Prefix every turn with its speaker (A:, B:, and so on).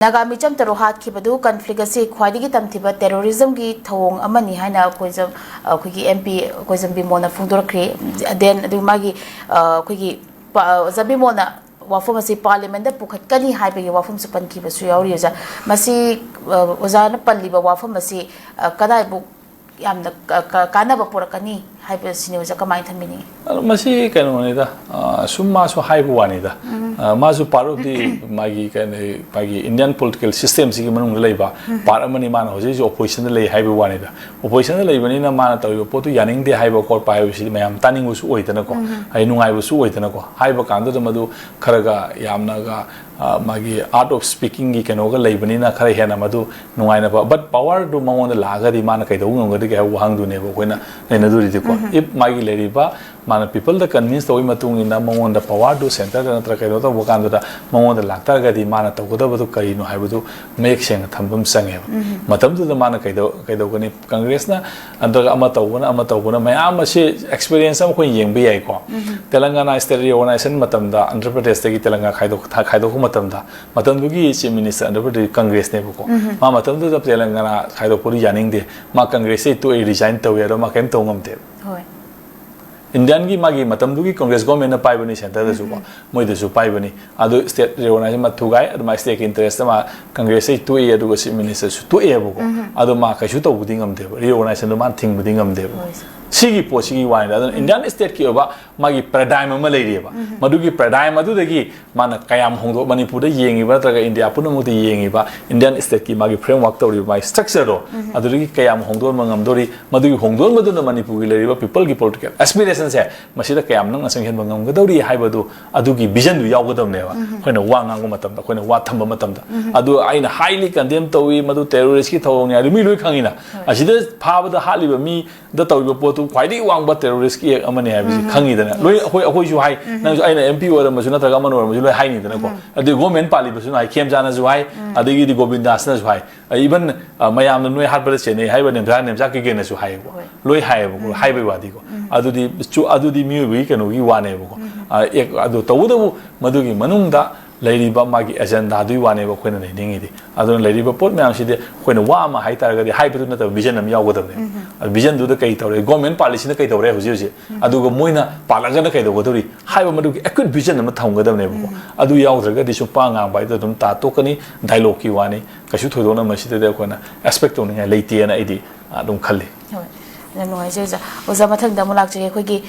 A: Naga micham taro hat ki badu conflict asi khwadi gi tamthiba terrorism gi thong amani haina koizam khogi MP koizam bi mona fundor kre then adu magi khogi zabi mona wafum asi parliament da pukhat kani haibe gi wafum supan ki basu yauri ja masi ozana palli ba wafum asi kadai bu yamna kana ba porakani haibe sini ja kamai thamini
B: masi kanu ni da summa so haibu wani da masu part of the magi Indian political system sigi manung leiba part amani mana hoji opposition lei haibu wani da opposition lei bani na mana tawi potu yaning de haibu kor pai si mayam taning usu oitana ko ai nungai usu oitana ko haibu kandu da madu kharaga yamna ga magi art of speaking gi keno ga lei bani na khara hena madu nungai na ba but power do mangon la ga di mana kai do ngong ga di ga hang du ne bo koina ne na du ri ko if magi lei ba mana people da convince to matung ina mangon da power do center da tra kai do to bokan da mangon da laktar ga di mana to da bu kari no haibu du make seng thambum sange matam du da mana kai do gani congress na andaga ama to na mayam ase experience am ko yeng bi ai ko telangana state reorganization matam da andhra pradesh gi telangana khai do ko matam du gi chief minister andhra pradesh congress ne bu ko ma matam du da telangana khai do puri yaning de ma congress to resign to ya do ma kem to ngam te hoi Indian gi magi matam du gi congress government na pai bani center da su ko moi da su pai bani adu state reorganization ma thugai adu ma state interest ma congress to e adu chief minister su to e bu ko adu ma ka su to bu dingam de reorganization do ma thing bu dingam de sigi po sigi wani da Indian state ki oba magi paradigm ma lei riba madu gi paradigm adu de gi mana kayam hongdo manipur da yengi ba tra India punu mu de yengi ba Indian state ki magi framework to ri mai structure do adu gi kayam hongdo mangam do ri madu gi hongdo madu na manipur gi lei riba people gi political aspiration se masida kayam nang asang hen bangam ga do ri hai ba du adu gi vision du yaw ga dam ne ba khoina wa ngang ma tam da khoina wa thamba ma tam da adu aina highly condemn to wi madu terrorist ki thong ne ri mi loi khangina asida pha ba da hali ba mi da to wi po quite wang but terrorist ki amani ha bi khangi da loi akoi ju hai nang ju aina MP or ma ju na tra ga man or ma ju loi hai ni da ko adu government pali ba su hai kem jana ju hai adu gi di govindas na ju hai even mayam noi hat ba che ne hai ba nem ja ki ge na ju hai ko loi hai ba hai ba di ko adu di mi wi kanu gi wa ne ko ek adu to du madu gi manung da leiriba magi agenda dui wane ba khoina nei ningi di adon leiriba pot me am si de khoina wa ma hai tar ga di hai bu na ta vision am yaw godam ne vision du da kai tawre government policy na kai tawre hoji adu go moina palaga na kai do godori hai ba madu acute vision na thong godam ne bu adu yaw dra ga di su pa ngang bai da dum ta to kani dialogue ki wane ka su thodo na ma si de khoina aspect to ne leiti na idi adum khalle
C: hoi na noi je ja oza mathang da mulak je khoi gi